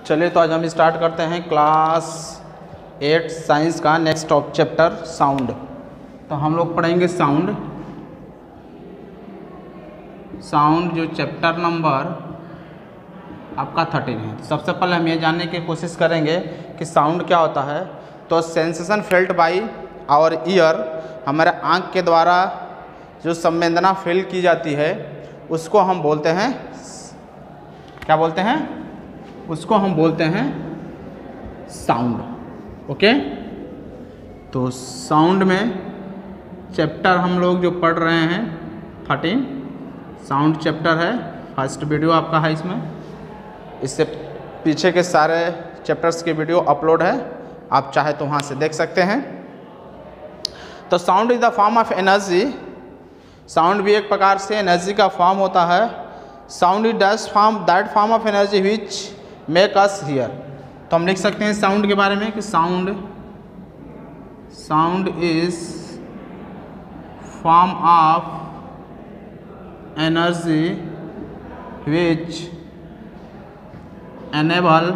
चलिए तो आज हम स्टार्ट करते हैं क्लास 8 साइंस का नेक्स्ट ऑफ चैप्टर साउंड। तो हम लोग पढ़ेंगे साउंड जो चैप्टर नंबर आपका 13 है। तो सबसे पहले हम ये जानने की कोशिश करेंगे कि साउंड क्या होता है। तो sensation felt by our ear, हमारे आँख के द्वारा जो संवेदना फील की जाती है उसको हम बोलते हैं, क्या बोलते हैं? उसको हम बोलते हैं साउंड। ओके, तो साउंड में चैप्टर हम लोग जो पढ़ रहे हैं 13 साउंड चैप्टर है। फर्स्ट वीडियो आपका है इसमें, इससे पीछे के सारे चैप्टर्स के वीडियो अपलोड है, आप चाहे तो वहाँ से देख सकते हैं। तो sound is the form of energy, sound भी एक प्रकार से एनर्जी का फॉर्म होता है। Sound is that form of energy which make us here. तो हम लिख सकते हैं साउंड के बारे में कि sound is form of energy which enable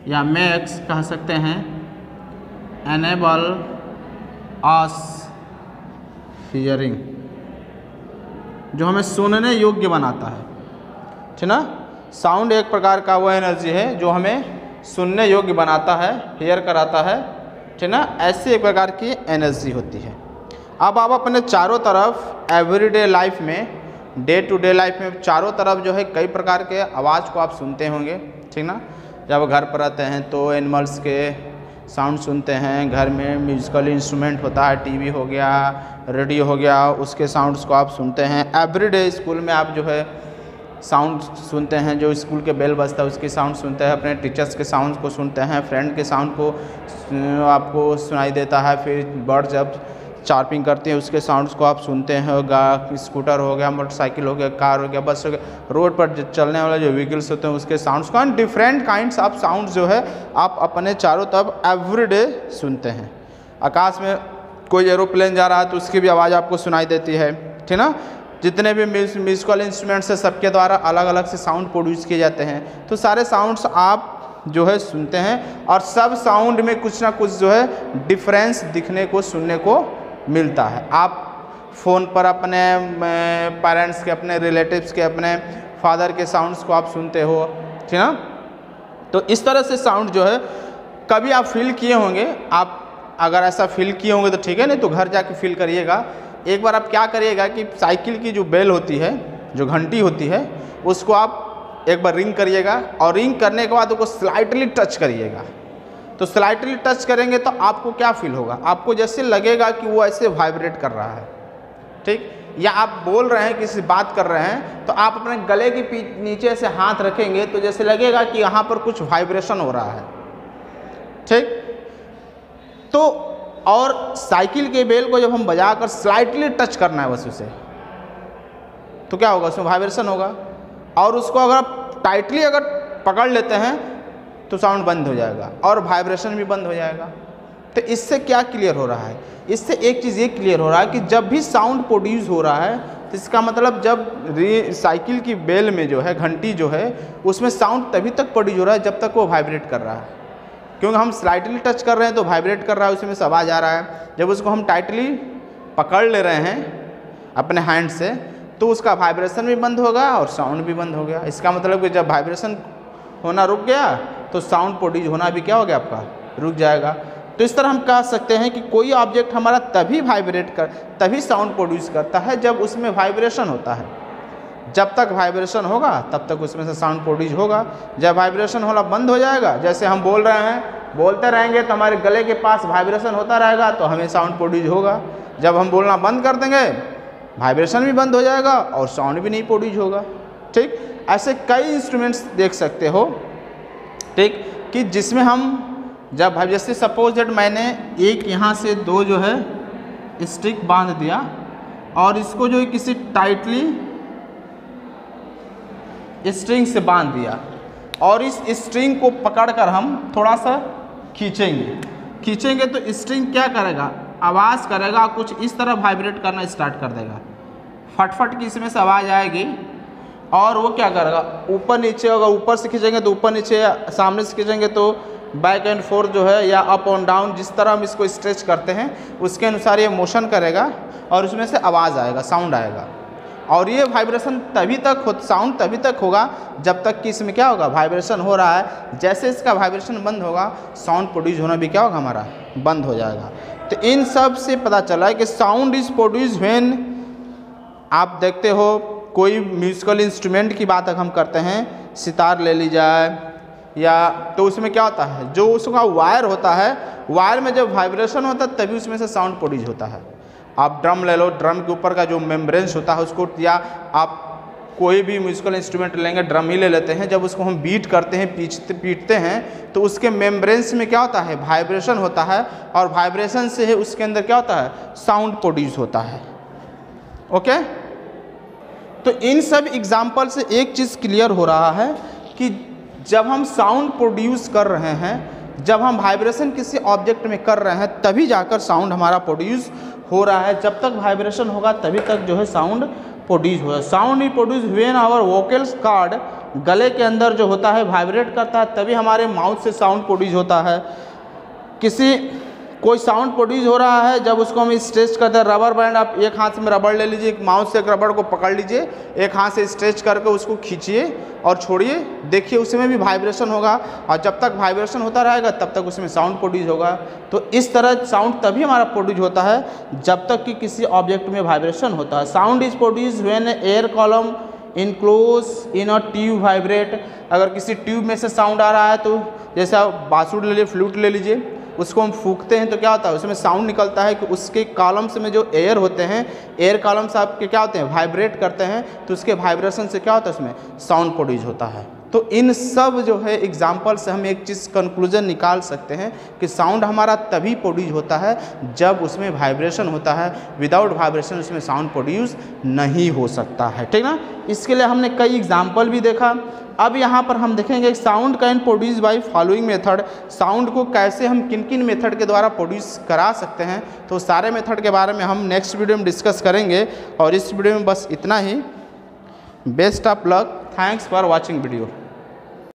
या मेक्स कह सकते हैं एनेबल अस हियरिंग, जो हमें सुनने योग्य बनाता है। ठीक ना, साउंड एक प्रकार का वो एनर्जी है जो हमें सुनने योग्य बनाता है, हियर कराता है। ठीक ना, ऐसी एक प्रकार की एनर्जी होती है। अब आप अपने चारों तरफ एवरीडे लाइफ में, डे टू डे लाइफ में चारों तरफ जो है कई प्रकार के आवाज़ को आप सुनते होंगे। ठीक ना, जब घर पर रहते हैं तो एनिमल्स के साउंड सुनते हैं, घर में म्यूजिकल इंस्ट्रूमेंट होता है, टीवी हो गया, रेडियो हो गया, उसके साउंड्स को आप सुनते हैं। एवरीडे स्कूल में आप जो है साउंड सुनते हैं, जो स्कूल के बेल बजता है उसकी साउंड सुनते हैं, अपने टीचर्स के साउंड को सुनते हैं, फ्रेंड के साउंड को आपको सुनाई देता है। फिर बर्ड जब चार्पिंग करते हैं उसके साउंड्स को आप सुनते हैं। स्कूटर हो गया, मोटरसाइकिल हो गया, कार हो गया, बस हो गया, रोड पर चलने वाले जो व्हीकल्स होते हैं उसके साउंड्स को, डिफरेंट काइंड्स ऑफ साउंड्स जो है आप अपने चारों तरफ एवरीडे सुनते हैं। आकाश में कोई एरोप्लेन जा रहा है तो उसकी भी आवाज़ आपको सुनाई देती है। ठीक ना, जितने भी म्यूजिकल इंस्ट्रूमेंट्स है सबके द्वारा अलग अलग से साउंड प्रोड्यूस किए जाते हैं। तो सारे साउंड्स आप जो है सुनते हैं, और सब साउंड में कुछ ना कुछ जो है डिफरेंस दिखने को, सुनने को मिलता है। आप फ़ोन पर अपने पेरेंट्स के, अपने रिलेटिव्स के, अपने फादर के साउंड्स को आप सुनते हो। ठीक ना, तो इस तरह से साउंड जो है कभी आप फील किए होंगे। आप अगर ऐसा फील किए होंगे तो ठीक है, नहीं तो घर जाके फील करिएगा। एक बार आप क्या करिएगा कि साइकिल की जो बेल होती है, जो घंटी होती है, उसको आप एक बार रिंग करिएगा, और रिंग करने के बाद उसको स्लाइटली टच करिएगा। तो स्लाइटली टच करेंगे तो आपको क्या फील होगा? आपको जैसे लगेगा कि वो ऐसे वाइब्रेट कर रहा है। ठीक, या आप बोल रहे हैं, किसी बात कर रहे हैं, तो आप अपने गले के नीचे से हाथ रखेंगे तो जैसे लगेगा कि यहाँ पर कुछ वाइब्रेशन हो रहा है। ठीक, तो और साइकिल के बेल को जब हम बजाकर स्लाइटली टच करना है बस उसे, तो क्या होगा? उसमें वाइब्रेशन होगा। और उसको अगर आप टाइटली अगर पकड़ लेते हैं तो साउंड बंद हो जाएगा और वाइब्रेशन भी बंद हो जाएगा। तो इससे क्या क्लियर हो रहा है? इससे एक चीज़ ये क्लियर हो रहा है कि जब भी साउंड प्रोड्यूस हो रहा है तो इसका मतलब जब साइकिल की बेल में जो है, घंटी जो है, उसमें साउंड तभी तक प्रोड्यूस हो रहा है जब तक वो वाइब्रेट कर रहा है। क्योंकि हम स्लाइटली टच कर रहे हैं तो वाइब्रेट कर रहा है, उसमें से आवाज़ आ रहा है। जब उसको हम टाइटली पकड़ ले रहे हैं अपने हैंड से तो उसका वाइब्रेशन भी बंद होगा और साउंड भी बंद हो गया। इसका मतलब कि जब वाइब्रेशन होना रुक गया तो साउंड प्रोड्यूस होना भी क्या हो गया? आपका रुक जाएगा। तो इस तरह हम कह सकते हैं कि कोई ऑब्जेक्ट हमारा तभी साउंड प्रोड्यूस करता है जब उसमें वाइब्रेशन होता है। जब तक वाइब्रेशन होगा तब तक उसमें से साउंड प्रोड्यूस होगा। जब वाइब्रेशन होना बंद हो जाएगा, जैसे हम बोल रहे हैं, बोलते रहेंगे तो हमारे गले के पास वाइब्रेशन होता रहेगा तो हमें साउंड प्रोड्यूस होगा। जब हम बोलना बंद कर देंगे वाइब्रेशन भी बंद हो जाएगा और साउंड भी नहीं प्रोड्यूस होगा। ठीक, ऐसे कई इंस्ट्रूमेंट्स देख सकते हो। ठीक, कि जिसमें हम जब जैसे सपोज दैट मैंने एक यहाँ से दो जो है स्टिक बांध दिया और इसको जो है किसी टाइटली स्ट्रिंग से बांध दिया, और इस स्ट्रिंग को पकड़कर हम थोड़ा सा खींचेंगे तो स्ट्रिंग क्या करेगा? आवाज़ करेगा, कुछ इस तरह वाइब्रेट करना स्टार्ट कर देगा। फटफट की इसमें से आवाज़ आएगी और वो क्या करेगा, ऊपर नीचे, अगर ऊपर से खींचेंगे तो ऊपर नीचे, सामने से खींचेंगे तो बैक एंड फोर्थ जो है, या अप और डाउन, जिस तरह हम इसको स्ट्रेच करते हैं उसके अनुसार ये मोशन करेगा और उसमें से आवाज़ आएगा, साउंड आएगा। और ये वाइब्रेशन साउंड तभी तक होगा जब तक कि इसमें क्या होगा, वाइब्रेशन हो रहा है। जैसे इसका वाइब्रेशन बंद होगा, साउंड प्रोड्यूस होना भी क्या होगा, हमारा बंद हो जाएगा। तो इन सब से पता चला है कि साउंड इज प्रोड्यूस व्हेन, आप देखते हो कोई म्यूजिकल इंस्ट्रूमेंट की बात अगर हम करते हैं, सितार ले ली जाए या, तो उसमें क्या होता है, जो उसका वायर होता है, वायर में जब वाइब्रेशन होता है तभी उसमें से साउंड प्रोड्यूस होता है। आप ड्रम ले लो, ड्रम के ऊपर का जो मेम्ब्रेन्स होता है उसको, या आप कोई भी म्यूजिकल इंस्ट्रूमेंट लेंगे, ड्रम ही ले लेते हैं, जब उसको हम बीट करते हैं, पीटते हैं, तो उसके मेम्ब्रेन्स में क्या होता है, वाइब्रेशन होता है, और वाइब्रेशन से उसके अंदर क्या होता है, साउंड प्रोड्यूस होता है। ओके, तो इन सब एग्जाम्पल से एक चीज़ क्लियर हो रहा है कि जब हम साउंड प्रोड्यूस कर रहे हैं, जब हम वाइब्रेशन किसी ऑब्जेक्ट में कर रहे हैं, तभी जाकर साउंड हमारा प्रोड्यूस हो रहा है। जब तक वाइब्रेशन होगा तभी तक जो है साउंड प्रोड्यूस होगा। साउंड ही produce when our vocals cord, गले के अंदर जो होता है वाइब्रेट करता है, तभी हमारे माउथ से साउंड प्रोड्यूस होता है। कोई साउंड प्रोड्यूस हो रहा है जब उसको हम स्ट्रेच करते हैं, रबर बैंड, आप एक हाथ में रबड़ ले लीजिए, एक माउथ से एक रबड़ को पकड़ लीजिए, एक हाथ से स्ट्रेच करके उसको खींचिए और छोड़िए, देखिए उसमें भी वाइब्रेशन होगा, और जब तक वाइब्रेशन होता रहेगा तब तक उसमें साउंड प्रोड्यूस होगा। तो इस तरह साउंड तभी हमारा प्रोड्यूस होता है जब तक कि किसी ऑब्जेक्ट में वाइब्रेशन होता है। Sound is produce when air column enclose in a tube vibrate, अगर किसी ट्यूब में से साउंड आ रहा है, तो जैसे आप बांसुरी ले लीजिए, फ्लूट ले लीजिए, उसको हम फूंकते हैं तो क्या होता है, उसमें साउंड निकलता है कि उसके कॉलम्स में जो एयर होते हैं, एयर कॉलम्स आपके क्या होते हैं, वाइब्रेट करते हैं, तो उसके वाइब्रेशन से क्या होता है, उसमें साउंड प्रोड्यूस होता है। तो इन सब जो है एग्जाम्पल से हम एक चीज़ कंक्लूजन निकाल सकते हैं कि साउंड हमारा तभी प्रोड्यूस होता है जब उसमें वाइब्रेशन होता है, विदाउट वाइब्रेशन उसमें साउंड प्रोड्यूस नहीं हो सकता है, ठीक ना। इसके लिए हमने कई एग्जाम्पल भी देखा। अब यहाँ पर हम देखेंगे sound can produce by following method, sound को कैसे हम किन किन मेथड के द्वारा प्रोड्यूस करा सकते हैं, तो सारे मेथड के बारे में हम नेक्स्ट वीडियो में डिस्कस करेंगे। और इस वीडियो में बस इतना ही। Best of luck, thanks for watching video.